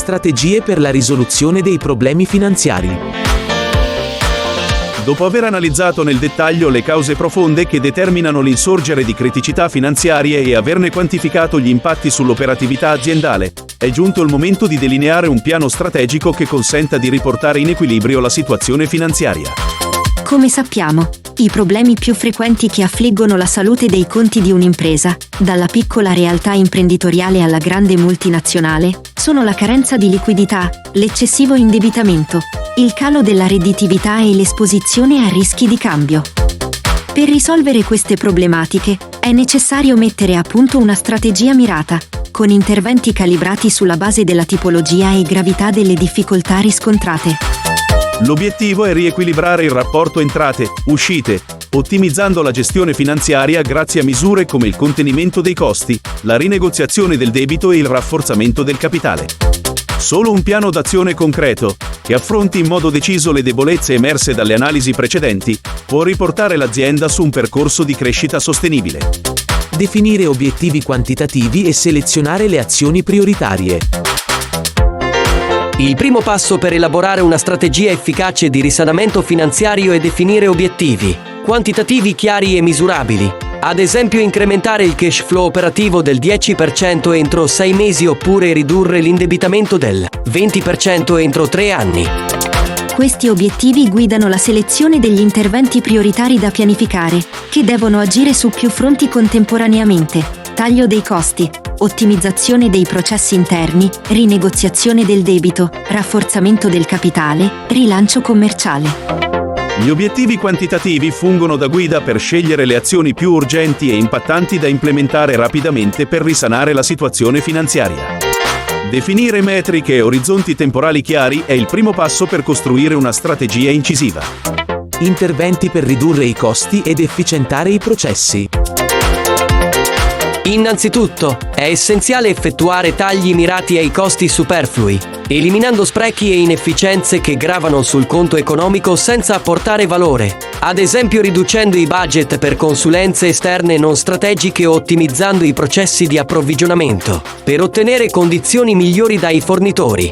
strategie per la risoluzione dei problemi finanziari. Dopo aver analizzato nel dettaglio le cause profonde che determinano l'insorgere di criticità finanziarie e averne quantificato gli impatti sull'operatività aziendale, è giunto il momento di delineare un piano strategico che consenta di riportare in equilibrio la situazione finanziaria. Come sappiamo, i problemi più frequenti che affliggono la salute dei conti di un'impresa, dalla piccola realtà imprenditoriale alla grande multinazionale, sono la carenza di liquidità, l'eccessivo indebitamento, il calo della redditività e l'esposizione a rischi di cambio. Per risolvere queste problematiche, è necessario mettere a punto una strategia mirata, con interventi calibrati sulla base della tipologia e gravità delle difficoltà riscontrate. L'obiettivo è riequilibrare il rapporto entrate-uscite, ottimizzando la gestione finanziaria grazie a misure come il contenimento dei costi, la rinegoziazione del debito e il rafforzamento del capitale. Solo un piano d'azione concreto, che affronti in modo deciso le debolezze emerse dalle analisi precedenti, può riportare l'azienda su un percorso di crescita sostenibile. Definire obiettivi quantitativi e selezionare le azioni prioritarie. Il primo passo per elaborare una strategia efficace di risanamento finanziario è definire obiettivi quantitativi chiari e misurabili. Ad esempio, incrementare il cash flow operativo del 10% entro 6 mesi oppure ridurre l'indebitamento del 20% entro 3 anni. Questi obiettivi guidano la selezione degli interventi prioritari da pianificare, che devono agire su più fronti contemporaneamente: taglio dei costi, ottimizzazione dei processi interni, rinegoziazione del debito, rafforzamento del capitale, rilancio commerciale. Gli obiettivi quantitativi fungono da guida per scegliere le azioni più urgenti e impattanti da implementare rapidamente per risanare la situazione finanziaria. Definire metriche e orizzonti temporali chiari è il primo passo per costruire una strategia incisiva. Interventi per ridurre i costi ed efficientare i processi. Innanzitutto, è essenziale effettuare tagli mirati ai costi superflui, eliminando sprechi e inefficienze che gravano sul conto economico senza apportare valore, ad esempio riducendo i budget per consulenze esterne non strategiche o ottimizzando i processi di approvvigionamento, per ottenere condizioni migliori dai fornitori.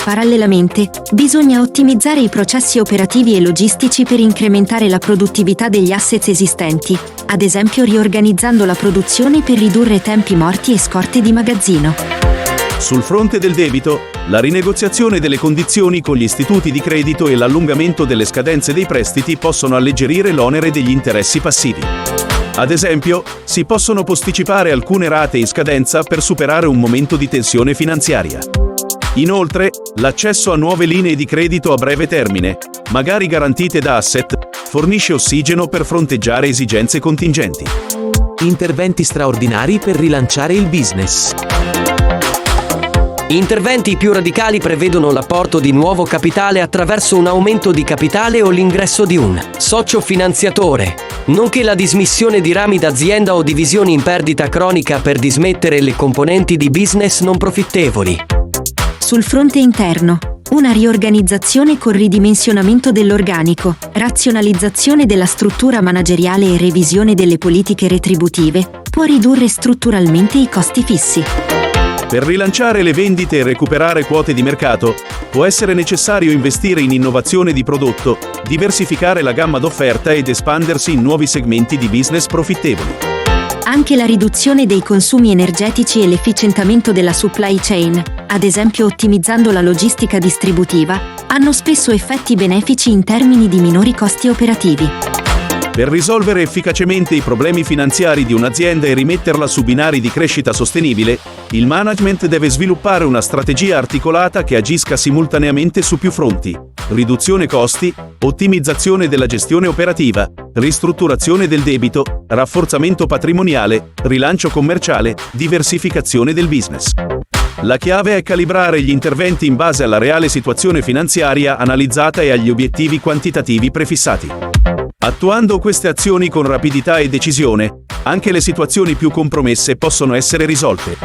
Parallelamente, bisogna ottimizzare i processi operativi e logistici per incrementare la produttività degli asset esistenti, ad esempio riorganizzando la produzione per ridurre tempi morti e scorte di magazzino. Sul fronte del debito, la rinegoziazione delle condizioni con gli istituti di credito e l'allungamento delle scadenze dei prestiti possono alleggerire l'onere degli interessi passivi. Ad esempio, si possono posticipare alcune rate in scadenza per superare un momento di tensione finanziaria. Inoltre, l'accesso a nuove linee di credito a breve termine, magari garantite da asset, fornisce ossigeno per fronteggiare esigenze contingenti. Interventi straordinari per rilanciare il business. Interventi più radicali prevedono l'apporto di nuovo capitale attraverso un aumento di capitale o l'ingresso di un socio finanziatore, nonché la dismissione di rami d'azienda o divisioni in perdita cronica per dismettere le componenti di business non profittevoli. Sul fronte interno, una riorganizzazione con ridimensionamento dell'organico, razionalizzazione della struttura manageriale e revisione delle politiche retributive può ridurre strutturalmente i costi fissi. Per rilanciare le vendite e recuperare quote di mercato, può essere necessario investire in innovazione di prodotto, diversificare la gamma d'offerta ed espandersi in nuovi segmenti di business profittevoli. Anche la riduzione dei consumi energetici e l'efficientamento della supply chain, ad esempio ottimizzando la logistica distributiva, hanno spesso effetti benefici in termini di minori costi operativi. Per risolvere efficacemente i problemi finanziari di un'azienda e rimetterla su binari di crescita sostenibile, il management deve sviluppare una strategia articolata che agisca simultaneamente su più fronti: riduzione costi, ottimizzazione della gestione operativa, ristrutturazione del debito, rafforzamento patrimoniale, rilancio commerciale, diversificazione del business. La chiave è calibrare gli interventi in base alla reale situazione finanziaria analizzata e agli obiettivi quantitativi prefissati. Attuando queste azioni con rapidità e decisione, anche le situazioni più compromesse possono essere risolte.